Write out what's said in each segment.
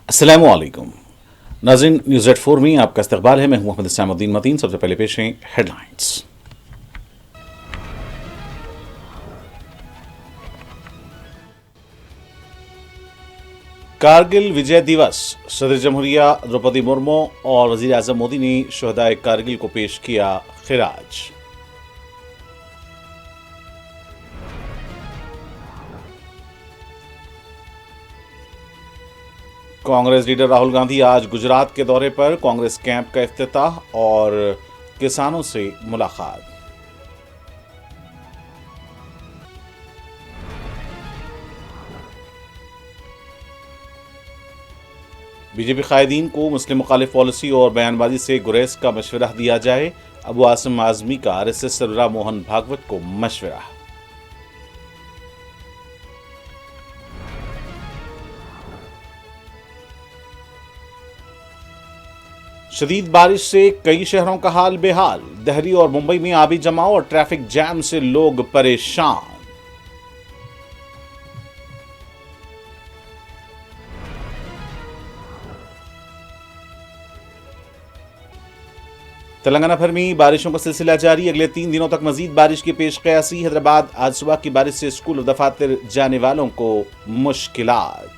अस्सलामुअलैकुम नाज़रीन, news eight 4 में आपका इस्तकबाल है। मैं हूं मोहम्मद इस्लामुद्दीन मतीन। सबसे पहले पेश हैं हेडलाइंस। कारगिल विजय दिवस, सदर जमहूरिया द्रौपदी मुर्मू और वज़ीर आज़म मोदी ने शहदाए कारगिल को पेश किया खिराज। कांग्रेस लीडर राहुल गांधी आज गुजरात के दौरे पर, कांग्रेस कैंप का इफ्तिताह और किसानों से मुलाकात। बीजेपी कायदीन को मुस्लिम मुखालिफ पॉलिसी और बयानबाजी से गुरेज का मशवरा दिया जाए। अबू आसिम आजमी का आरएसएस सरबराह मोहन भागवत को मशवरा। शदीद बारिश से कई शहरों का हाल बेहाल, दिल्ली और मुंबई में आबी जमाव और ट्रैफिक जैम से लोग परेशान। तेलंगाना भर में बारिशों का सिलसिला जारी, अगले 3 दिनों तक मजीद बारिश की पेश कयासी। हैदराबाद आज सुबह की बारिश से स्कूल और दफातर जाने वालों को मुश्किलात।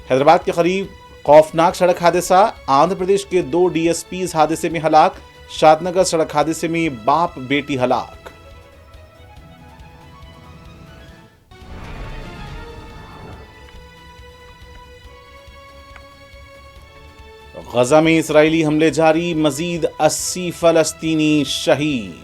हैदराबाद के करीब खौफनाक सड़क हादसा, आंध्र प्रदेश के 2 डीएसपीज हादसे में हलाक। शादनगर सड़क हादसे में बाप बेटी हलाक। गजा में इसराइली हमले जारी, मजीद 80 फलस्तीनी शहीद।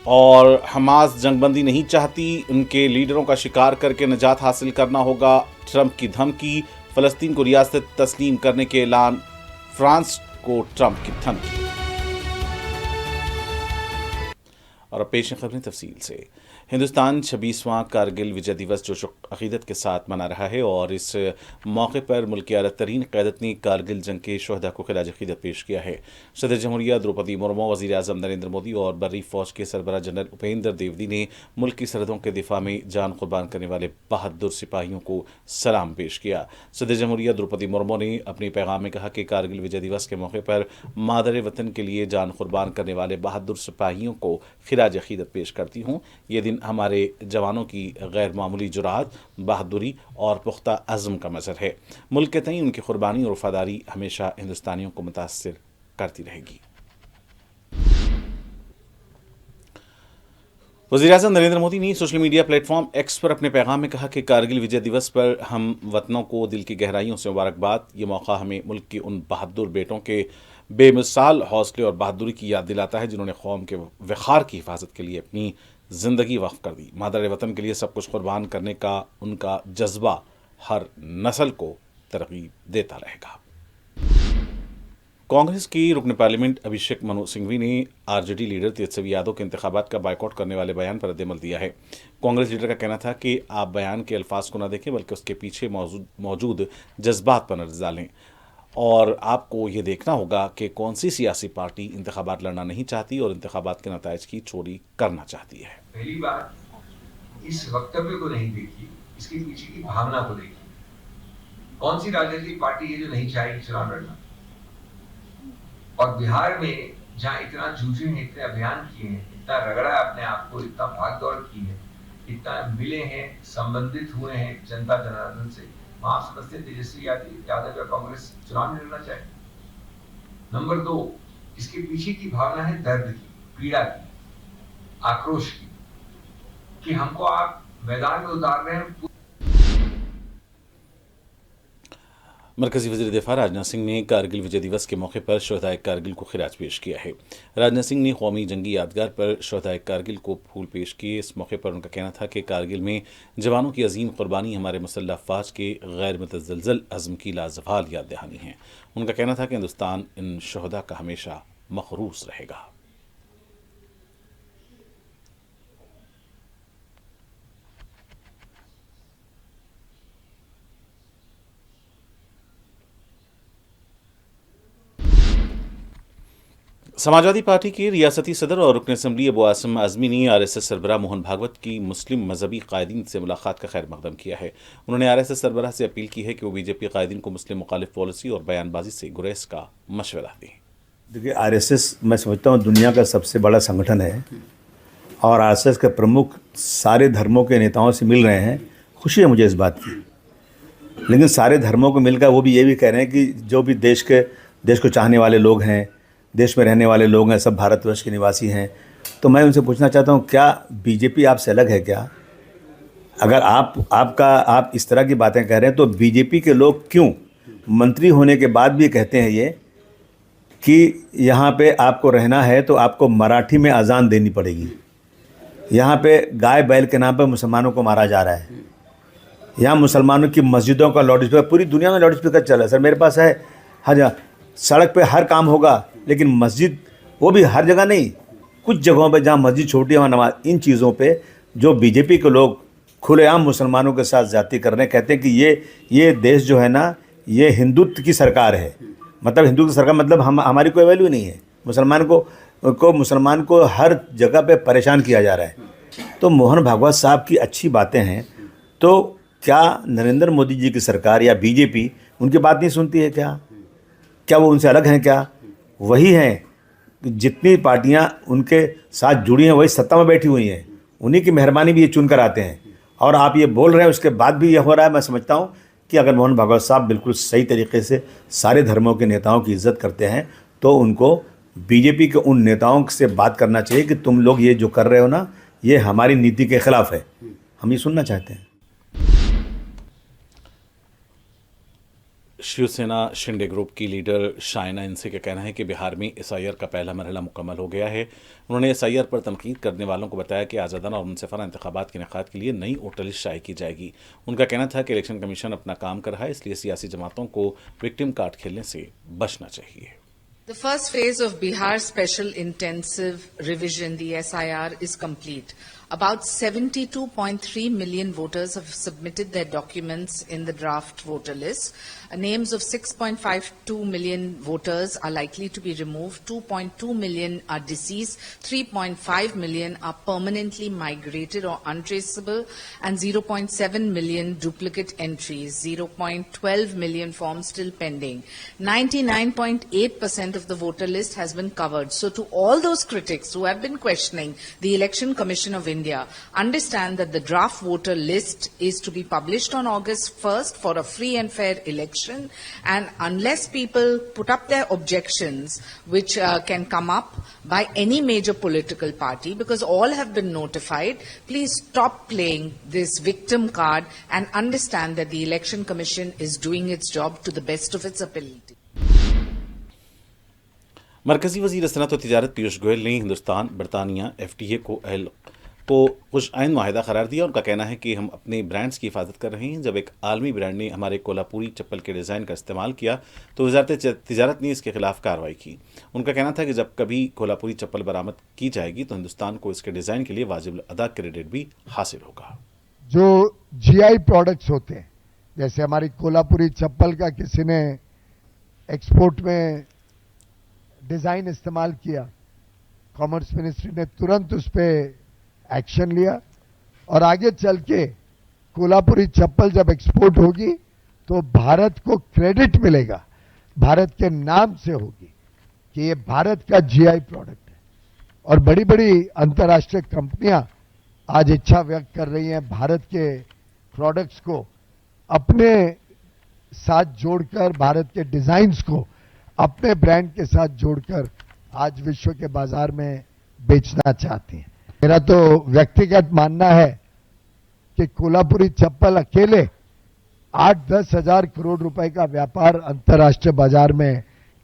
और हमास जंगबंदी नहीं चाहती, उनके लीडरों का शिकार करके निजात हासिल करना होगा। ट्रंप की धमकी, फलस्तीन को रियासत तस्लीम करने के ऐलान। फ्रांस को ट्रंप की धमकी। और अब पेश खबरें तफसील से। हिंदुस्तान 26वां कारगिल विजय दिवस जोश अकीदत के साथ मना रहा है और इस मौके पर मुल्क की आला तरीन क़यादत ने कारगिल जंग के शहदा को खिराज अकीदत पेश किया है। सदर जमहूरिया द्रौपदी मुर्मू, वज़ीर आज़म नरेंद्र मोदी और बर्री फौज के सरबराह जनरल उपेंद्र द्विवेदी ने मुल्क की सरहदों के दिफा में जान कुर्बान करने वाले बहादुर सिपाहियों को सलाम पेश किया। सदर जमहूरिया द्रौपदी मुर्मू ने अपने पैगाम में कहा कि कारगिल विजय दिवस के मौके पर मादर वतन के लिए जान कुर्बान करने वाले बहादुर सिपाहियों को खिराज अकीदत पेश करती हूँ। ये दिन हमारे जवानों की गैर मामूली जुरात, बहादुरी और पुख्ता अज़्म का मज़हर है। मुल्क के तईं उनकी कुर्बानी और वफादारी हमेशा हिंदुस्तानियों को मुतासिर करती रहेगी। वज़ीर आज़म नरेंद्र मोदी ने सोशल मीडिया प्लेटफॉर्म एक्स पर अपने पैगाम में कहा कि कारगिल विजय दिवस पर हम वतनों को दिल की गहराइयों से मुबारकबाद। ये मौका हमें मुल्क के उन बहादुर बेटों के बेमिसाल हौसले और बहादुरी की याद दिलाता है जिन्होंने कौम के वक़ार की हिफाजत के लिए अपनी ज़िंदगी वक्फ कर दी। मादर वतन के लिए सब कुछ कुर्बान करने का उनका जज्बा हर नस्ल को तरगीब देता रहेगा। कांग्रेस की रुकन पार्लियामेंट अभिषेक मनु सिंघवी ने आरजेडी लीडर तेजस्वी यादव के इंतखाबात का बाइकआउट करने वाले बयान पर रद्दमल दिया है। कांग्रेस लीडर का कहना था कि आप बयान के अल्फाज को न देखें बल्कि उसके पीछे मौजूद जज्बात पर नजर डालें और आपको ये देखना होगा कि कौन सी सियासी पार्टी इंतखाबात लड़ना नहीं चाहती और इंतखाबात के नतायज की चोरी करना चाहती है। पहली बात, इस वक्तव्य को नहीं देखी, इसके पीछे की भावना को देखी। कौन सी राजनीतिक पार्टी है जो नहीं चाहेगी चुनाव लड़ना? और बिहार में जहां इतना जूझे हैं, इतने अभियान किए हैं, इतना रगड़ा है अपने आप को, इतना भाग दौड़ की है, इतना मिले हैं, संबंधित हुए हैं जनता जनार्दन से, वहां आप समझते तेजस्वी यादव या कांग्रेस चुनाव नहीं लड़ना चाहे? नंबर 2, इसके पीछे की भावना है दर्द की, पीड़ा की, आक्रोश की, कि हमको आप मैदान में उतार रहे हैं। मरकजी वज़ीर दिफा राजनाथ सिंह ने कारगिल विजय दिवस के मौके पर शहदाए कारगिल को खिराज पेश किया है। राजनाथ सिंह ने कौमी जंगी यादगार पर शहदाए कारगिल को फूल पेश किए। इस मौके पर उनका कहना था कि कारगिल में जवानों की अजीम कुर्बानी हमारे मुसल्लह अफवाज के गैर मुतज़लज़ल अज़्म की लाजवाल याद दहानी है। उनका कहना था कि हिंदुस्तान इन शहदा का हमेशा मखरूस रहेगा। समाजवादी पार्टी के रियासती सदर और रुकन असम्बली अबू आसिम आजमी ने आरएसएस सरबराह मोहन भागवत की मुस्लिम मजहबी कायदीन से मुलाकात का खैर मकदम किया है। उन्होंने आरएसएस सरबराह से अपील की है कि वो बीजेपी कायदीन को मुस्लिम मुखालिफ पॉलिसी और बयानबाजी से गुरेज का मशवरा दें। देखिए, आरएसएस मैं समझता हूँ दुनिया का सबसे बड़ा संगठन है और आरएसएस के प्रमुख सारे धर्मों के नेताओं से मिल रहे हैं। खुशी है मुझे इस बात की, लेकिन सारे धर्मों को मिलकर वो भी ये भी कह रहे हैं कि जो भी देश को चाहने वाले लोग हैं, देश में रहने वाले लोग हैं, सब भारतवर्ष के निवासी हैं। तो मैं उनसे पूछना चाहता हूँ, क्या बीजेपी आपसे अलग है क्या? अगर आप इस तरह की बातें कह रहे हैं तो बीजेपी के लोग क्यों मंत्री होने के बाद भी कहते हैं ये कि यहाँ पे आपको रहना है तो आपको मराठी में अजान देनी पड़ेगी। यहाँ पे गाय बैल के नाम पर मुसलमानों को मारा जा रहा है। यहाँ मुसलमानों की मस्जिदों का लाउड स्पीकर, पूरी दुनिया में लाउड स्पीकर चल रहा है। सर मेरे पास है, हर जगह सड़क पे हर काम होगा, लेकिन मस्जिद वो भी हर जगह नहीं, कुछ जगहों पे जहाँ मस्जिद छोटी है वहाँ नमाज। इन चीज़ों पे जो बीजेपी के लोग खुलेआम मुसलमानों के साथ ज्यादती कर रहे हैं, कहते हैं कि ये देश जो है ना, ये हिंदुत्व की सरकार है। मतलब हिंदू की सरकार मतलब हमारी कोई वैल्यू नहीं है। मुसलमान को हर जगह पे परेशान किया जा रहा है। तो मोहन भागवत साहब की अच्छी बातें हैं, तो क्या नरेंद्र मोदी जी की सरकार या बीजेपी उनकी बात नहीं सुनती है क्या वो उनसे अलग हैं क्या? वही हैं, जितनी पार्टियां उनके साथ जुड़ी हैं वही सत्ता में बैठी हुई हैं। उन्हीं की मेहरबानी भी ये चुन कर आते हैं। और आप ये बोल रहे हैं उसके बाद भी ये हो रहा है। मैं समझता हूँ कि अगर मोहन भागवत साहब बिल्कुल सही तरीके से सारे धर्मों के नेताओं की इज्जत करते हैं तो उनको बीजेपी के उन नेताओं से बात करना चाहिए कि तुम लोग ये जो कर रहे हो ना, ये हमारी नीति के खिलाफ है। हम ये सुनना चाहते हैं। शिवसेना शिंदे ग्रुप की लीडर शाइना इंसे का कहना है कि बिहार में एसआईआर का पहला मरहला मुकम्मल हो गया है। उन्होंने एसआईआर पर तनकीद करने वालों को बताया कि आज़ादाना और मुनसिफाना इंतखाबात के इनेकाद के लिए नई वोटर लिस्ट शाये की जाएगी। उनका कहना था कि इलेक्शन कमीशन अपना काम कर रहा है, इसलिए सियासी जमातों को विक्टिम कार्ड खेलने से बचना चाहिए। The first phase of Bihar Special Intensive Revision, the SIR, is complete. About 72.3 million voters have submitted their documents in the draft voter list. Names of 6.52 million voters are likely to be removed. 2.2 million are deceased. 3.5 million are permanently migrated or untraceable. And 0.7 million duplicate entries. 0.12 million forms still pending. 99.8% of the voter list has been covered. So to all those critics who have been questioning the Election Commission of India, understand that the draft voter list is to be published on August 1st for a free and fair election, and unless people put up their objections, which can come up by any major political party, because all have been notified, please stop playing this victim card and understand that the Election Commission is doing its job to the best of its ability. मरकजी वज़ीर सनअत और तिजारत पीयूष गोयल ने हिंदुस्तान बरतानिया FTA को कुछ आइन माहिदा करार दिया। उनका कहना है कि हम अपने ब्रांड्स की हिफाजत कर रहे हैं। जब एक आलमी ब्रांड ने हमारे कोल्हापुरी चप्पल के डिज़ाइन का इस्तेमाल किया तो वज़ारत तिजारत ने इसके खिलाफ कार्रवाई की। उनका कहना था कि जब कभी कोल्हापुरी चप्पल बरामद की जाएगी तो हिंदुस्तान को इसके डिज़ाइन के लिए वाजिब अदा क्रेडिट भी हासिल होगा। जो GI प्रोडक्ट्स होते हैं, जैसे हमारी कोल्हापुरी चप्पल का किसी ने एक्सपोर्ट में डिजाइन इस्तेमाल किया, कॉमर्स मिनिस्ट्री ने तुरंत उस पर एक्शन लिया और आगे चल के कोल्हापुरी चप्पल जब एक्सपोर्ट होगी तो भारत को क्रेडिट मिलेगा, भारत के नाम से होगी कि ये भारत का GI प्रोडक्ट है। और बड़ी बड़ी अंतर्राष्ट्रीय कंपनियां आज इच्छा व्यक्त कर रही हैं भारत के प्रोडक्ट्स को अपने साथ जोड़कर, भारत के डिजाइन्स को अपने ब्रांड के साथ जोड़कर आज विश्व के बाजार में बेचना चाहती हैं। मेरा तो व्यक्तिगत मानना है कि कोल्हापुरी चप्पल अकेले 8-10 हजार करोड़ रुपए का व्यापार अंतर्राष्ट्रीय बाजार में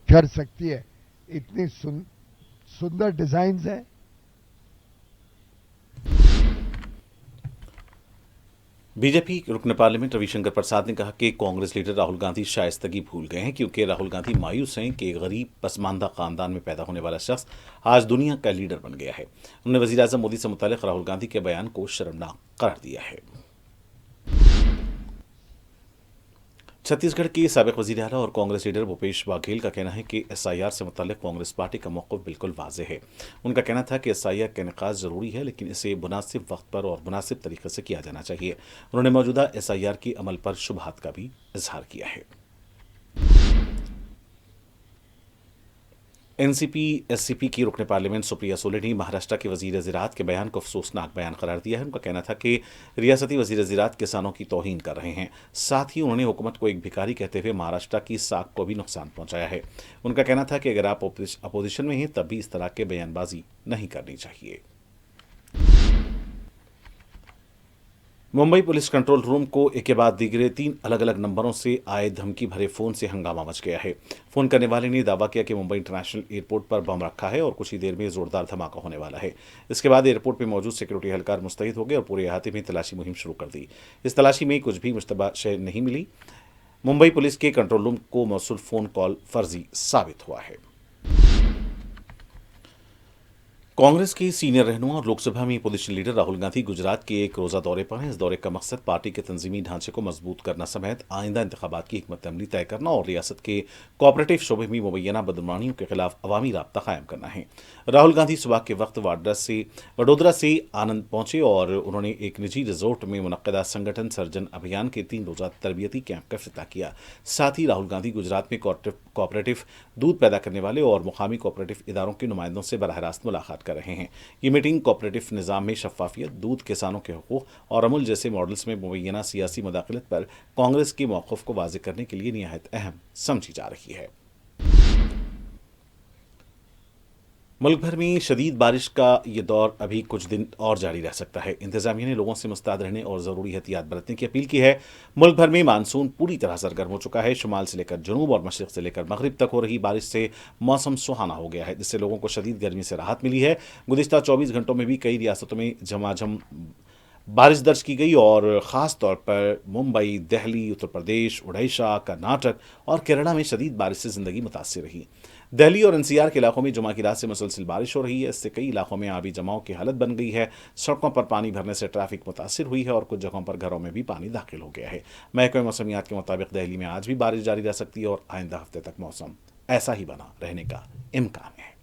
कर सकती है। इतनी सुंदर डिजाइन्स हैं। बीजेपी रुकन पार्लियामेंट रविशंकर प्रसाद ने कहा कि कांग्रेस लीडर राहुल गांधी शायस्तगी भूल गए हैं, क्योंकि राहुल गांधी मायूस हैं कि गरीब पसमानदा खानदान में पैदा होने वाला शख्स आज दुनिया का लीडर बन गया है। उन्होंने वजीर आजम मोदी से मुतालिक राहुल गांधी के बयान को शर्मनाक करार दिया है। छत्तीसगढ़ के साबिक वजीर आला और कांग्रेस लीडर भूपेश बघेल का कहना है कि एसआईआर से मुताल्लिक कांग्रेस पार्टी का मौक़िफ़ बिल्कुल वाज़ेह है। उनका कहना था कि एसआईआर का इनेकाद ज़रूरी है, लेकिन इसे मुनासिब वक्त पर और मुनासिब तरीके से किया जाना चाहिए। उन्होंने मौजूदा एसआईआर की अमल पर शुबहात का भी इजहार किया है। एनसीपी एससीपी की रुकने पार्लियामेंट सुप्रिया सुले ने महाराष्ट्र के वजीर ज़राअत के बयान को अफसोसनाक बयान करार दिया है। उनका कहना था कि रियासती वजीर ज़राअत किसानों की तौहीन कर रहे हैं। साथ ही उन्होंने हुकूमत को एक भिखारी कहते हुए महाराष्ट्र की साख को भी नुकसान पहुंचाया है। उनका कहना था कि अगर आप अपोजिशन में हैं तब भी इस तरह के बयानबाजी नहीं करनी चाहिए। मुंबई पुलिस कंट्रोल रूम को एक के बाद दीगरे 3 अलग अलग नंबरों से आए धमकी भरे फोन से हंगामा मच गया है। फोन करने वाले ने दावा किया कि मुंबई इंटरनेशनल एयरपोर्ट पर बम रखा है और कुछ ही देर में जोरदार धमाका होने वाला है। इसके बाद एयरपोर्ट पर मौजूद सिक्योरिटी एहलकार मुस्तैद हो गए और पूरे इलाके में तलाशी मुहिम शुरू कर दी। इस तलाशी में कुछ भी मुश्तबा शय नहीं मिली। मुंबई पुलिस के कंट्रोल रूम को मौसूल फोन कॉल फर्जी साबित हुआ है। कांग्रेस के सीनियर रहनुमा और लोकसभा में अपोजिशन लीडर राहुल गांधी गुजरात के एक रोजा दौरे पर हैं। इस दौरे का मकसद पार्टी के तंजीमी ढांचे को मजबूत करना समेत आइंदा इंतखाबात की हिकमत अमली तय करना और रियासत के कोऑपरेटिव शोबे में मुबैना बदमानियों के खिलाफ अवामी राब्ता कायम करना है। राहुल गांधी सुबह के वक्त वडोदरा से आनंद पहुंचे और उन्होंने एक निजी रिजोर्ट में मुनक्किदा संगठन सर्जन अभियान के 3 रोजा तरबियती कैंप का इफ्तिताह किया। साथ ही राहुल गांधी गुजरात में कोऑपरेटिव दूध पैदा करने वाले और मुकामी कोऑपरेटिव इदारों के नुमाइंदों से बराह रास्त मुलाकात कर रहे हैं। ये मीटिंग कोऑपरेटिव निज़ाम में शफाफियत, दूध किसानों के हुकूक और अमूल जैसे मॉडल्स में मुबैना सियासी मुदाखलत पर कांग्रेस के मौक़िफ़ को वाज़ेह करने के लिए निहायत अहम समझी जा रही है। मुल्क भर में शदीद बारिश का ये दौर अभी कुछ दिन और जारी रह सकता है। इंतजामिया ने लोगों से मुस्तैद रहने और ज़रूरी एहतियात बरतने की अपील की है। मुल्क भर में मानसून पूरी तरह सरगर्म हो चुका है। शुमाल से लेकर जनूब और मशरिक़ से लेकर मगरिब तक हो रही बारिश से मौसम सुहाना हो गया है, जिससे लोगों को शदीद गर्मी से राहत मिली है। गुज़िश्ता 24 घंटों में भी कई रियासतों में झमाझम बारिश दर्ज की गई और ख़ास तौर पर मुंबई, दिल्ली, उत्तर प्रदेश, उड़ीसा, कर्नाटक और केरला में शदीद बारिश से ज़िंदगी मुतासिर रही। दिल्ली और एनसीआर के इलाकों में जुमा की रात से मुसलसल बारिश हो रही है। इससे कई इलाकों में आबी जमाव की हालत बन गई है। सड़कों पर पानी भरने से ट्रैफिक मुतासिर हुई है और कुछ जगहों पर घरों में भी पानी दाखिल हो गया है। महकमे मौसमियात के मुताबिक दिल्ली में आज भी बारिश जारी रह सकती है और आइंदा हफ्ते तक मौसम ऐसा ही बना रहने का इम्कान है।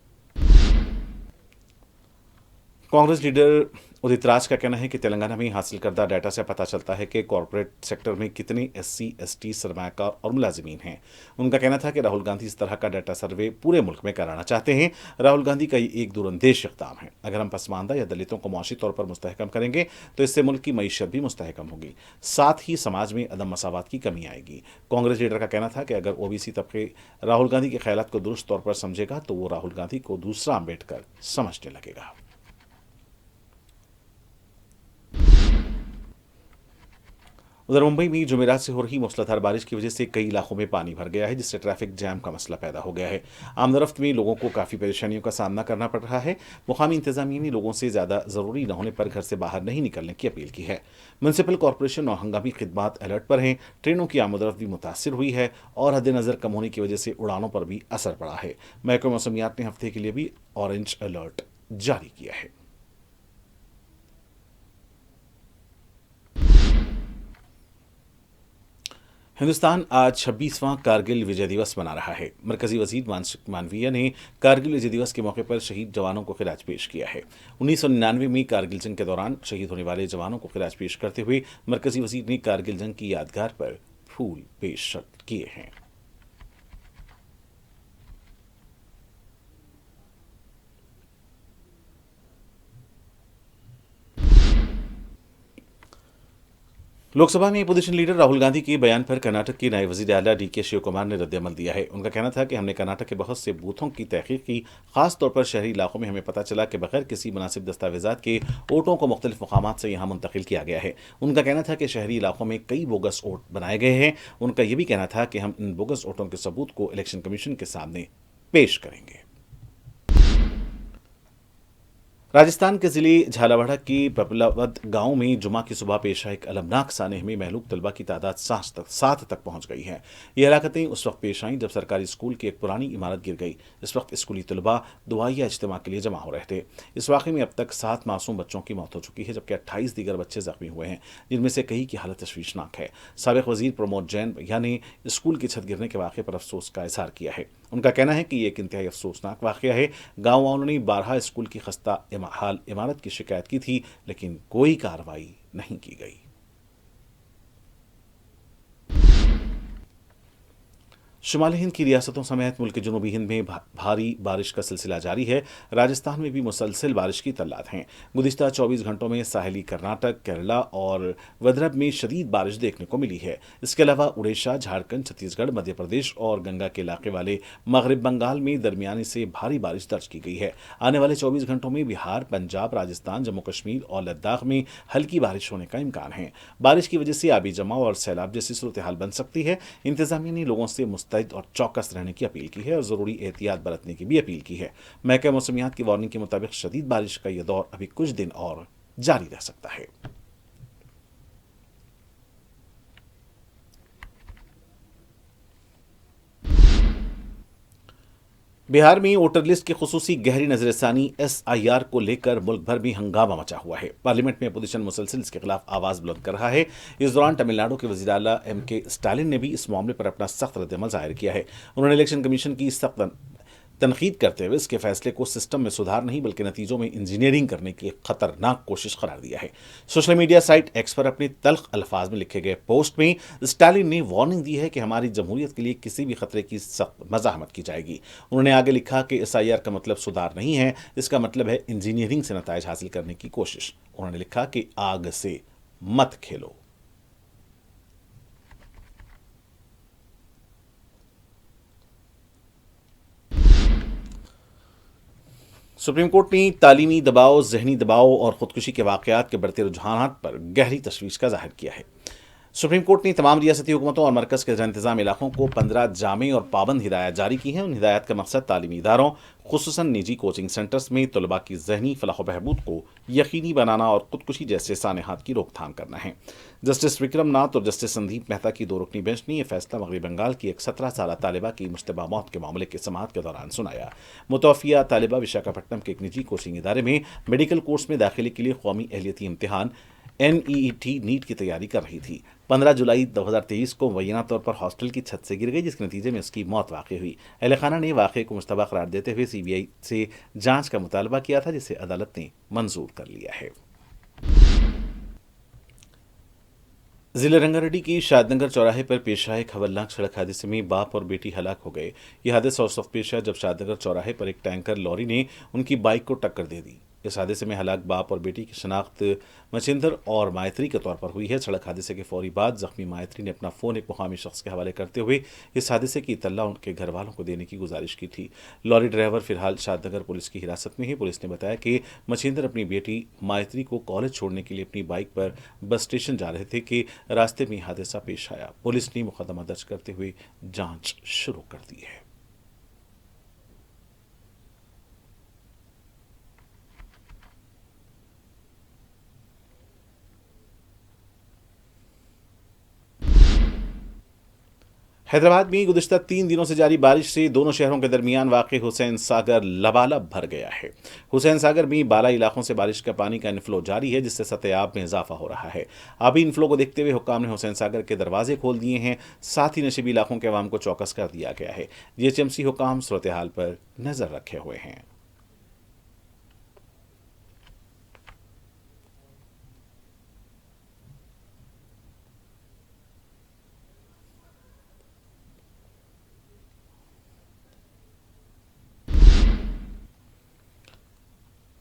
कांग्रेस लीडर उदित राज का कहना है कि तेलंगाना में हासिल करदा डाटा से पता चलता है कि कॉरपोरेट सेक्टर में कितने SC/ST सरमायाकार और मुलाजिमीन हैं। उनका कहना था कि राहुल गांधी इस तरह का डाटा सर्वे पूरे मुल्क में कराना चाहते हैं। राहुल गांधी का ये एक दूरंदेश इक़दाम है। अगर हम पसमानदा या दलितों को मुआशी तौर पर मुस्तहकम करेंगे तो इससे मुल्क की मईशत भी मुस्तहकम होगी, साथ ही समाज में अदम मसावत की कमी आएगी। कांग्रेस लीडर का कहना था कि अगर OBC तबके राहुल गांधी के ख्यालात को दुरुस्त तौर पर समझेगा तो वो राहुल गांधी को दूसरा अम्बेडकर समझने लगेगा। उधर मुंबई में जुमेरात से हो रही मूसलाधार बारिश की वजह से कई इलाकों में पानी भर गया है, जिससे ट्रैफिक जैम का मसला पैदा हो गया है। आमदरफ्त में लोगों को काफ़ी परेशानियों का सामना करना पड़ रहा है। मुकामी इंतजामिया ने लोगों से ज़्यादा ज़रूरी न होने पर घर से बाहर नहीं निकलने की अपील की है। म्यूनसिपल कॉरपोरेशन और हंगामी खिदमात अलर्ट पर हैं। ट्रेनों की आमदरफ्त भी मुतासिर हुई है और हद नज़र कम होने की वजह से उड़ानों पर भी असर पड़ा है। महकमे मौसमियात ने हफ्ते के लिए भी ऑरेंज अलर्ट जारी किया है। हिंदुस्तान आज 26वां कारगिल विजय दिवस मना रहा है। मरकजी वजीर मनसुख मांडविया ने कारगिल विजय दिवस के मौके पर शहीद जवानों को खिराज पेश किया है। 1999 में कारगिल जंग के दौरान शहीद होने वाले जवानों को खिराज पेश करते हुए मरकजी वजीर ने कारगिल जंग की यादगार पर फूल पेश किए हैं। लोकसभा में अपोजिशन लीडर राहुल गांधी के बयान पर कर्नाटक के नए वजीर आला DK शिव कुमार ने रद्द-ए-अमल दिया है। उनका कहना था कि हमने कर्नाटक के बहुत से बूथों की तहकीक की, खास तौर पर शहरी इलाकों में हमें पता चला कि बगैर किसी मुनासिब दस्तावेजात के वोटों को मुख्तलिफ मकामात से यहाँ मुंतकिल किया गया है। उनका कहना था कि शहरी इलाकों में कई बोगस वोट बनाए गए हैं। उनका यह भी कहना था कि हम इन बोगस वोटों के सबूत को इलेक्शन कमीशन के सामने पेश करेंगे। राजस्थान के जिले झालावाड़ की पपलावद गांव में जुमा की सुबह पेश आए एक अलमनाक सानह में महलूक तलबा की तादाद 7 तक पहुंच गई है। ये हलाकतें उस वक्त पेश आईं जब सरकारी स्कूल की एक पुरानी इमारत गिर गई। इस वक्त स्कूली तलबा दुआया इज्तिमा के लिए जमा हो रहे थे। इस वाक़े में अब तक 7 मासूम बच्चों की मौत हो चुकी है, जबकि 28 दीगर बच्चे जख्मी हुए हैं, जिनमें से कई की हालत तशवीशनाक है। साबिक़ वज़ीर प्रमोद जैन ने स्कूल की छत गिरने के वाक़े पर अफसोस का इजहार किया है। उनका कहना है कि ये एक इंतहाई अफसोसनाक वाक़या है। गाँव वालों ने 12 स्कूल की खस्ता हाल इमारत की शिकायत की थी, लेकिन कोई कार्रवाई नहीं की गई। शुमाली हिंद की रियासतों समेत मुल्क के जनूबी हिंद में भारी बारिश का सिलसिला जारी है। राजस्थान में भी मुसलसल बारिश की तल्लात हैं। गुज़िश्ता 24 घंटों में साहिली कर्नाटक, केरला और विदर्भ में शदीद बारिश देखने को मिली है। इसके अलावा उड़ीसा, झारखंड, छत्तीसगढ़, मध्य प्रदेश और गंगा के इलाके वाले मगरब बंगाल में दरमियानी से भारी बारिश दर्ज की गई है। आने वाले 24 घंटों में बिहार, पंजाब, राजस्थान, जम्मू कश्मीर और लद्दाख में हल्की बारिश होने का इम्कान है। बारिश की वजह से आबी जमाव और सैलाब जैसी सूरत हाल बन सकती है। इंतजामिया ने लोगों से मुस्तैद और चौकस रहने की अपील की है और जरूरी एहतियात बरतने की भी अपील की है। महकमा मौसमियात की वार्निंग के मुताबिक शदीद बारिश का यह दौर अभी कुछ दिन और जारी रह सकता है। बिहार में वोटर लिस्ट की खुसूसी गहरी नजरसानी SIR को लेकर मुल्क भर में हंगामा मचा हुआ है। पार्लियामेंट में अपोजिशन मुसलसल इसके खिलाफ आवाज बुलंद कर रहा है। इस दौरान तमिलनाडु के वज़ीर आला MK स्टालिन ने भी इस मामले पर अपना सख्त रद्दअमल जाहिर किया है। उन्होंने इलेक्शन कमीशन की सख्त तनकीद करते हुए इसके फैसले को सिस्टम में सुधार नहीं बल्कि नतीजों में इंजीनियरिंग करने की खतरनाक कोशिश करार दिया है। सोशल मीडिया साइट एक्स पर अपने तल्ख अल्फाज में लिखे गए पोस्ट में स्टालिन ने वार्निंग दी है कि हमारी जमहूरियत के लिए किसी भी खतरे की सख्त मज़ाहमत की जाएगी। उन्होंने आगे लिखा कि SIR का मतलब सुधार नहीं है, इसका मतलब है इंजीनियरिंग से नताइज हासिल करने की कोशिश। उन्होंने लिखा कि आग से मत खेलो। सुप्रीम कोर्ट ने तालीमी दबाव, जहनी दबाव और खुदकुशी के वाक़यात के बढ़ते रुझानात पर गहरी तशवीश का जाहिर किया है। सुप्रीम कोर्ट ने तमाम रियासती हुकूमतों और मरकज़ के इंतजाम इलाकों को 15 जामे और पाबंद हिदायत जारी की हैं। उन हिदायत का मकसद तालीमी इदारों, खुसूसन निजी कोचिंग सेंटर्स में तलबा की जहनी फलाह व बहबूद को यकीनी बनाना और खुदकुशी जैसे सानहात की रोकथाम करना है। जस्टिस विक्रम नाथ और जस्टिस संदीप मेहता की 2 रुकनी बेंच ने यह फैसला मगरबी बंगाल की एक 17 साल तालिबा की मुश्तबा मौत के मामले के समाअत के दौरान सुनाया। मुतवफ़िया तालिबा विशाखापट्टनम के एक निजी कोचिंग इदारे में मेडिकल कोर्स में दाखिले के लिए कौमी अहलियती इम्तिहान NEET नीट की तैयारी कर रही थी। 15 जुलाई 2023 को मुबैना तौर पर हॉस्टल की छत से गिर गई, जिसके नतीजे में उसकी मौत वाक़ई हुई। अहल खाना ने वाक़े को मुश्तबा करार देते हुए CBI से जांच का मुतालबा किया था, जिसे अदालत ने मंजूर कर लिया है। जिले रंगारेड्डी की शादनगर चौराहे पर पेश आए खतरनाक सड़क हादसे में बाप और बेटी हलाक हो गए। यह हादसा उस वक्त पेश आया जब शादनगर चौराहे पर एक टैंकर लॉरी ने उनकी बाइक को टक्कर दे दी। इस हादसे में हलाक बाप और बेटी की शनाख्त मचिंदर और मायत्री के तौर पर हुई है। सड़क हादसे के फौरी बाद जख्मी मायत्री ने अपना फ़ोन एक मुकामी शख्स के हवाले करते हुए इस हादसे की इत्तला उनके घर वालों को देने की गुजारिश की थी। लॉरी ड्राइवर फिलहाल शादनगर पुलिस की हिरासत में है। पुलिस ने बताया कि मचिंदर अपनी बेटी मायत्री को कॉलेज छोड़ने के लिए अपनी बाइक पर बस स्टेशन जा रहे थे कि रास्ते में हादसा पेश आया। पुलिस ने मुकदमा दर्ज करते हुए जाँच शुरू कर दी है। हैदराबाद में गुज़िश्ता 3 दिनों से जारी बारिश से दोनों शहरों के दरमियान वाक़ हुसैन सागर लबालब भर गया है। हुसैन सागर में बाला इलाकों से बारिश का पानी का इनफ्लो जारी है, जिससे सतह आब में इजाफा हो रहा है। आबी इनफ्लो को देखते हुए हुक्काम ने हुसैन सागर के दरवाजे खोल दिए हैं। साथ ही नशीबी इलाकों के अवाम को चौकस कर दिया गया है। GHMC हुक्काम सूरत हाल पर नज़र रखे हुए हैं।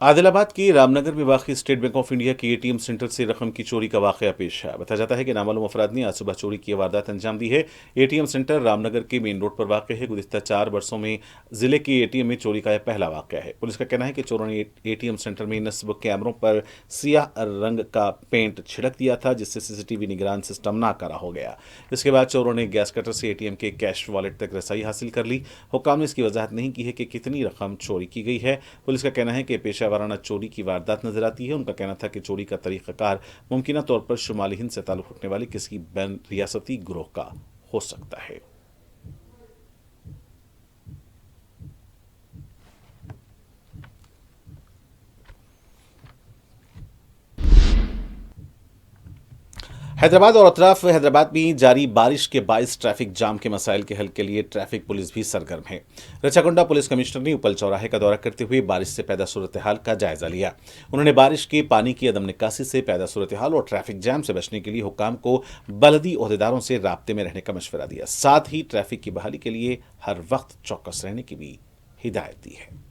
आदिलाबाद के रामनगर में वाक़ई स्टेट बैंक ऑफ इंडिया के ATM सेंटर से रकम की चोरी का वाक़या पेश है। बताया जाता है कि नामालूम अफराद ने आज सुबह चोरी की वारदात अंजाम दी है। ATM सेंटर रामनगर के मेन रोड पर वाक़ है। गुज़िश्ता 4 वर्षों में जिले के ATM में चोरी का यह पहला वाक़या है। पुलिस का कहना है कि चोरों ने ATM सेंटर में नस्ब कैमरों पर सियाह रंग का पेंट छिड़क दिया था, जिससे CCTV निगरान सिस्टम नाकारा हो गया। इसके बाद चोरों ने गैस कटर से ATM के कैश वॉलेट तक रसाई हासिल कर ली। हुक्काम ने इसकी वजाहत नहीं की है कि कितनी रकम चोरी की गई है। पुलिस का कहना है कि पेशा वाराना चोरी की वारदात नजर आती है। उनका कहना था कि चोरी का तरीकाकार मुमकिना तौर पर शुमाली हिंद से ताल्लुक रखने वाले किसी बैन रियासती गिरोह का हो सकता है। हैदराबाद और अतराफ हैदराबाद में जारी बारिश के बायस ट्रैफिक जाम के मसाइल के हल के लिए ट्रैफिक पुलिस भी सरगर्म है। रचाकुंडा पुलिस कमिश्नर ने उपल चौराहे का दौरा करते हुए बारिश से पैदा सूरत हाल का जायजा लिया। उन्होंने बारिश के पानी की अदम निकासी से पैदा सूरत हाल और ट्रैफिक जाम से बचने के लिए हुक्काम को बलदी ओहदेदारों से राब्ते में रहने का मशवरा दिया। साथ ही ट्रैफिक की बहाली के लिए हर वक्त चौकस रहने की भी हिदायत दी है।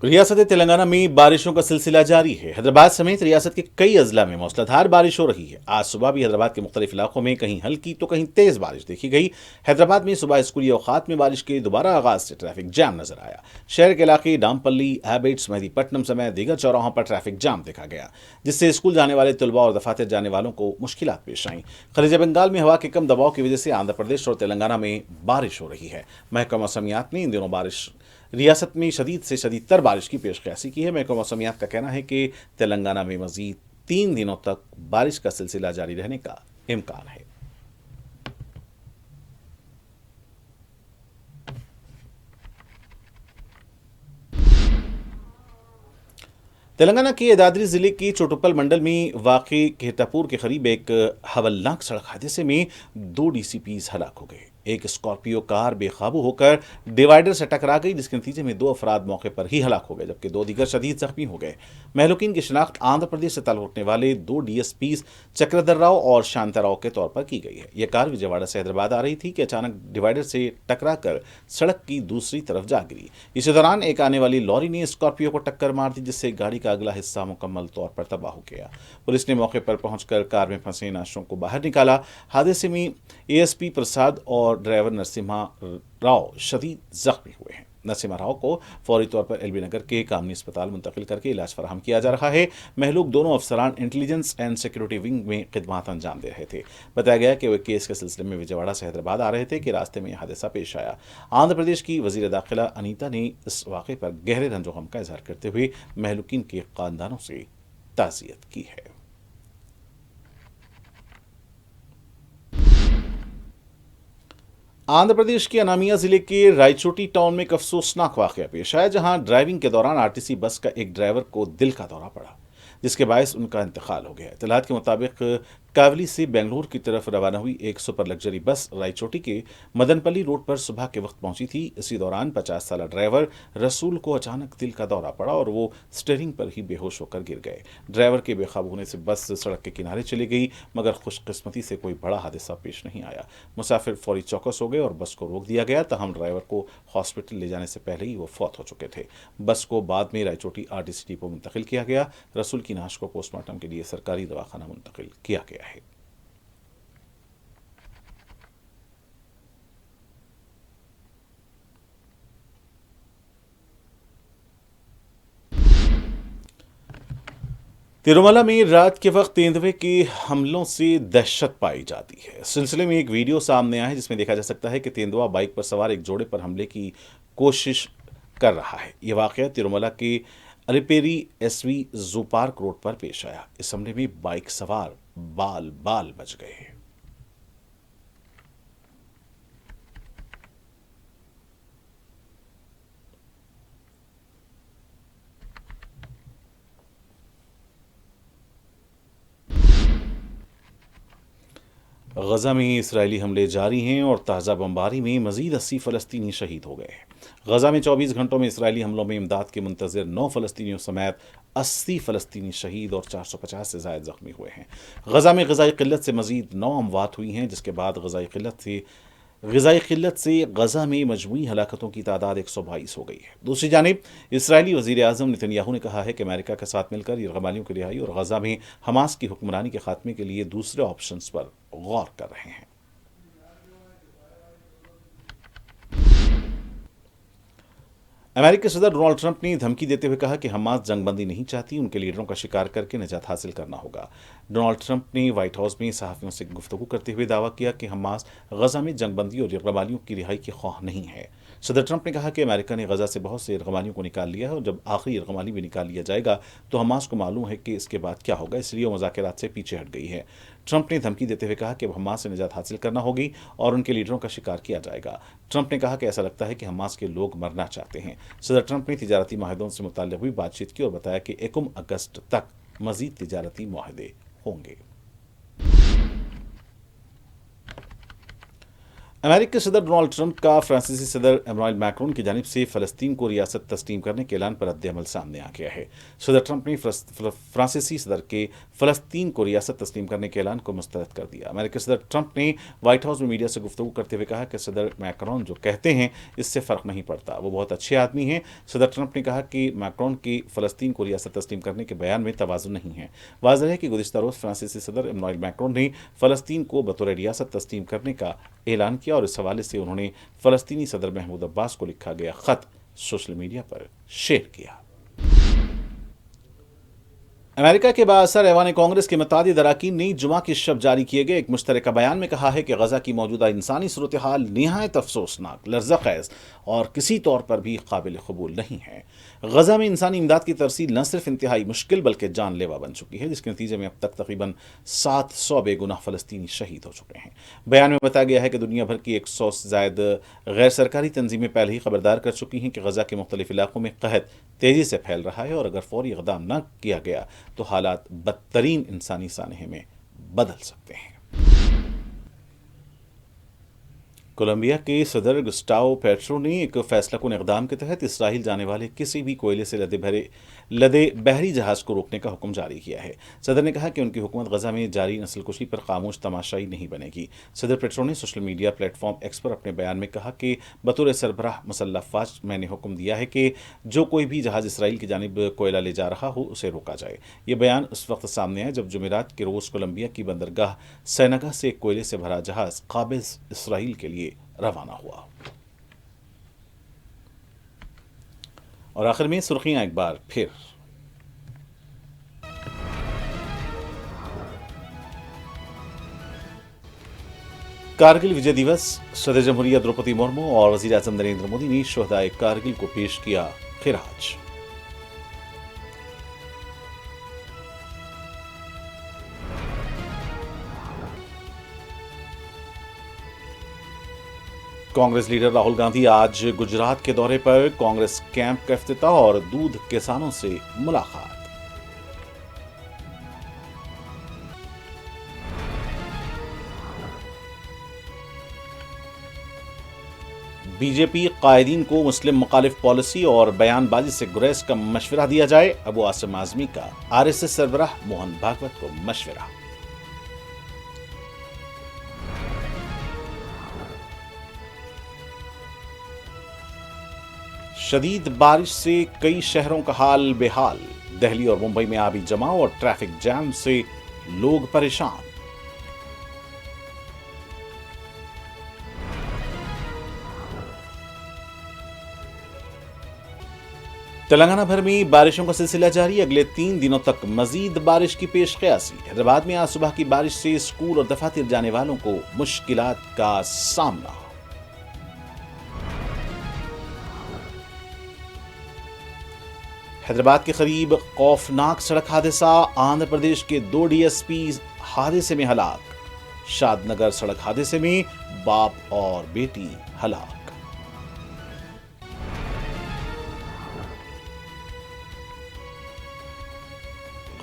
रियासत तेलंगाना में बारिशों का सिलसिला जारी है। हैदराबाद समेत रियासत के कई अजला में मूसलाधार बारिश हो रही है। आज सुबह भी हैदराबाद के मुख्तलिफ इलाकों में कहीं हल्की तो कहीं तेज बारिश देखी गई। हैदराबाद में सुबह स्कूली औकात में बारिश के दोबारा आगाज से ट्रैफिक जाम नजर आया। शहर के इलाके डामपल्ली, हैबिट्स, मेहदीपट्टनम समेत दीगर चौराहों पर ट्रैफिक जाम देखा गया, जिससे स्कूल जाने वाले तलबा और दफातर जाने वालों को मुश्किलात पेश आई। खलीज बंगाल में हवा के कम दबाव की वजह से आंध्र प्रदेश और तेलंगाना में बारिश हो रही है। महकमा मौसमियात ने इन दिनों बारिश रियासत में शदीद से शदीदतर बारिश की पेशकशी की है। महकमा मौसमियात का कहना है कि तेलंगाना में मजीद 3 दिनों तक बारिश का सिलसिला जारी रहने का इम्कान है। तेलंगाना के दादरी जिले के चोटुप्पल मंडल में वाक़ई केटापुर के करीब एक हवलनाक सड़क हादसे में 2 डीसीपीज हलाक हो गए। एक स्कॉर्पियो कार बेकाबू होकर डिवाइडर से टकरा गई, जिसके नतीजे में 2 अफराद मौके पर ही हलाक हो गए, जबकि 2 दीगर शदीद जख्मी हो गए। महलूकीन की शिनाख्त आंध्र प्रदेश से ताल्लुक रखने वाले 2 डीएसपीज चक्रधर राव और शांताराव के तौर पर की गई है। यह कार विजयवाड़ा से हैदराबाद आ रही थी कि अचानक डिवाइडर से टकराकर सड़क की दूसरी तरफ जा गिरी। इसी दौरान एक आने वाली लॉरी ने स्कॉर्पियो को टक्कर मार दी, जिससे गाड़ी का अगला हिस्सा मुकम्मल तौर पर तबाह हो गया। पुलिस ने मौके पर पहुंचकर कार में फंसे नाशों को बाहर निकाला। हादसे में एएसपी प्रसाद और ड्राइवर नरसिम्हा राव शदीद जख्मी हुए हैं। नरसिम्हा राव को फौरी तौर पर एलबी नगर के कामनी अस्पताल मुंतकिल करके इलाज फराहम किया जा रहा है। महलूक दोनों अफसरान इंटेलिजेंस एंड सिक्योरिटी विंग में खिदमत अंजाम दे रहे थे। बताया गया कि वे केस के सिलसिले में विजयवाड़ा से हैदराबाद आ रहे थे कि रास्ते में यह हादसा पेश आया। आंध्र प्रदेश की वजीर दाखिला अनीता ने इस वाक़े पर गहरे रंजो गम का इजहार करते हुए महलूकीन के खानदानों से ताज़ियत की है। आंध्र प्रदेश के अनामिया जिले के रायचोटी टाउन में एक अफसोसनाक वाकया पेश आया, जहां ड्राइविंग के दौरान आरटीसी बस का एक ड्राइवर को दिल का दौरा पड़ा, जिसके बायस उनका इंतकाल हो गया। इत्तलात के मुताबिक कावली से बेंगलुरु की तरफ रवाना हुई एक सुपर लग्जरी बस रायचोटी के मदनपल्ली रोड पर सुबह के वक्त पहुंची थी। इसी दौरान 50 साल ड्राइवर रसूल को अचानक दिल का दौरा पड़ा और वो स्टीयरिंग पर ही बेहोश होकर गिर गए। ड्राइवर के बेकाबू होने से बस सड़क के किनारे चली गई, मगर खुशकिस्मती से कोई बड़ा हादसा पेश नहीं आया। मुसाफिर फौरी चौकस हो गए और बस को रोक दिया गया, तहम ड्राइवर को हॉस्पिटल ले जाने से पहले ही वो फौत हो चुके थे। बस को बाद में रायचोटी आरटीसी डिपो मुंतकिल किया गया। रसूल की नाश को पोस्टमार्टम के लिए सरकारी दवाखाना मुंतकिल किया गया है। तिरुमला में रात के वक्त तेंदुए के हमलों से दहशत पाई जाती है। इस सिलसिले में एक वीडियो सामने आया है, जिसमें देखा जा सकता है कि तेंदुआ बाइक पर सवार एक जोड़े पर हमले की कोशिश कर रहा है। यह वाकया तिरुमला के अलिपेरी एसवी जू पार्क रोड पर पेश आया। इस हमले में बाइक सवार बाल बाल बच गए। गजा में इसराइली हमले जारी हैं और ताज़ा बमबारी में मजीद 80 फ़लस्तीनी शहीद हो गए हैं। गजा में 24 घंटों में इसराइली हमलों में इमदाद के मुंतज़िर 9 फ़लस्तीनियों समेत 80 फ़लस्तीनी शहीद और 450 से ज़ायद ज़ख्मी हुए हैं। गजा में ग़िज़ाई क़िल्लत से मजीद 9 अमवात हुई हैं, जिसके बाद ग़िज़ाई क़िल्लत से गजा में मजमूई हलाकतों की तादाद 122 हो गई है। दूसरी जानिब इसराइली वज़ीर आज़म नेतन्याहू ने कहा है कि अमेरिका के साथ मिलकर यरगमालियों की रिहाई और गजा में हमास की हुक्मरानी के खात्मे के लिए दूसरे ऑप्शंस पर गौर कर रहे हैं। अमेरिकी सदर डोनाल्ड ट्रंप ने धमकी देते हुए कहा कि हमास जंगबंदी नहीं चाहती, उनके लीडरों का शिकार करके निजात हासिल करना होगा। डोनाल्ड ट्रंप ने व्हाइट हाउस में सहाफियों से गुफ्तगू करते हुए दावा किया कि हमास गजा में जंगबंदी और यरगमालियों की रिहाई के ख्वाह नहीं है। सदर ट्रंप ने कहा कि अमेरिका ने गजा से बहुत से यरगमालियों को निकाल लिया है और जब आखिरी यरगमाली भी निकाल लिया जाएगा तो हमास को मालूम है कि इसके बाद क्या होगा, इसलिए वो मुज़ाकरात से पीछे हट गई है। ट्रंप ने धमकी देते हुए कहा कि अब हमास से निजात हासिल करना होगी और उनके लीडरों का शिकार किया जाएगा। ट्रंप ने कहा कि ऐसा लगता है कि हमास के लोग मरना चाहते हैं। सदर ट्रंप ने तिजारती माहिदों से मुताल्लिक़ भी बातचीत की और बताया कि 1 अगस्त तक मजीद तिजारती माहिदे होंगे। अमेरिकी सदर डोनाल्ड ट्रंप का फ्रांसीसी सदर इमैनुअल मैक्रोन की जानिब से फ़लस्तीन को रियासत तस्लीम करने के ऐलान पर रद्द-ए-अमल सामने आ गया है। सदर ट्रंप ने फ्रांसीसी सदर के फ़लस्तीन को रियासत तस्लीम करने के ऐलान को मुस्तरद कर दिया। अमेरिकी सदर ट्रंप ने व्हाइट हाउस में मीडिया से गुफ्तगू करते हुए कहा कि सदर मैक्रोन जो कहते हैं इससे फ़र्क नहीं पड़ता, वो बहुत अच्छे आदमी हैं। सदर ट्रंप ने कहा कि मैक्रोन की फ़लस्तीन को रियासत तस्लीम करने के बयान में तवाज़ुन नहीं है। वाज़ेह है कि गुज़िश्ता रोज़ फ्रांसीसी सदर इमैनुअल मैक्रोन ने फ़लस्तीन को बतौर रियासत तस्लीम करने का ऐलान किया और इस हवाले से उन्होंने फ़लस्तीनी सदर महमूद अब्बास को लिखा गया ख़त सोशल मीडिया पर शेयर किया। अमेरिका के बाअसर ऐवान कांग्रेस के मुतादिद अरकान ने जुमा की शब जारी किए गए एक मुश्तरका बयान में कहा है कि गजा की मौजूदा इंसानी सूरत हाल निहायत अफसोसनाक, लर्ज़-ए-ख़ैज़ और किसी तौर पर भी काबिल कबूल नहीं है। गजा में इंसानी इमदाद की तरसील न सिर्फ इंतहाई मुश्किल बल्कि जानलेवा बन चुकी है, जिसके नतीजे में अब तक तकरीबन 700 बेगुनाह फ़लस्तीनी शहीद हो चुके हैं। बयान में बताया गया है कि दुनिया भर की 100 से ज़ायद गैर सरकारी तंजीमें पहले ही खबरदार कर चुकी हैं कि गजा के मुख्तलिफ इलाकों में कहत तेज़ी से फैल रहा है और अगर फौरी इक़दाम न किया गया तो हालात बदतरीन इंसानी सानहे में बदल सकते हैं। कोलंबिया के सदर गुस्टाओ पेट्रो ने एक फैसलाकुन इक़दाम के तहत इसराइल जाने वाले किसी भी कोयले से लदे बहरी जहाज़ को रोकने का हुक्म जारी किया है। सदर ने कहा कि उनकी हुकूमत गजा में जारी नस्लकुशी पर खामोश तमाशाई नहीं बनेगी। सदर पेट्रो ने सोशल मीडिया प्लेटफॉर्म एक्स पर अपने बयान में कहा कि बतौर सरबराह मुसल्लह फ़ौज मैंने हुक्म दिया है कि जो कोई भी जहाज़ इसराइल की जानिब कोयला ले जा रहा हो उसे रोका जाए। ये बयान उस वक्त सामने आया जब जुमेरात के रोज़ कोलंबिया की बंदरगाह सैनगा से कोयले से भरा जहाज़ काबिज़ इसराइल के लिए रवाना हुआ। और आखिर में सुर्खियां एक बार फिर। कारगिल विजय दिवस, सदर जमहूरिया द्रौपदी मुर्मू और वज़ीर आज़म नरेंद्र मोदी ने शोहदाए कारगिल को पेश किया खिराज। कांग्रेस लीडर राहुल गांधी आज गुजरात के दौरे पर, कांग्रेस कैंप का इफ्तिताह और दूध किसानों से मुलाकात। बीजेपी कायदीन को मुस्लिम मुखालिफ पॉलिसी और बयानबाजी से गुरेज का मशवरा दिया जाए, अबू आसिम आज़मी का आरएसएस सरबराह मोहन भागवत को मशवरा। शदीद बारिश से कई शहरों का हाल बेहाल, दिल्ली और मुंबई में आबी जमाव और ट्रैफिक जैम से लोग परेशान। तेलंगाना भर में बारिशों का सिलसिला जारी, अगले 3 दिनों तक मजीद बारिश की पेशकयासी। हैदराबाद में आज सुबह की बारिश से स्कूल और दफातर जाने वालों को मुश्किलात का सामना। हैदराबाद के करीब खौफनाक सड़क हादसा, आंध्र प्रदेश के 2 डीएसपी हादसे में हलाक। शादनगर सड़क हादसे में बाप और बेटी हलाक।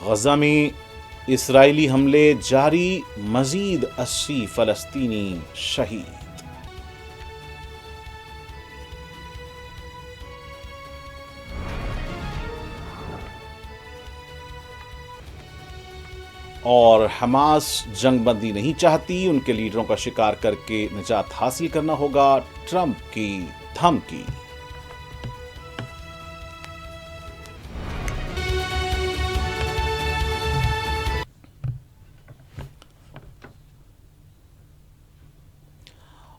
गजा में इस्राइली हमले जारी, मजीद 80 फलस्तीनी शहीद। और हमास जंगबंदी नहीं चाहती, उनके लीडरों का शिकार करके निजात हासिल करना होगा, ट्रंप की धमकी।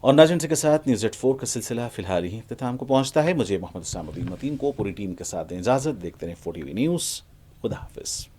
और नाज़रीन के साथ न्यूज़ 4 का सिलसिला फिलहाल ही इख्तिताम को पहुंचता है। मुझे मोहम्मद हुसैन मतीन को पूरी टीम के साथ दें इजाज़त। देखते रहें 4TV न्यूज़। खुदा हाफिज़।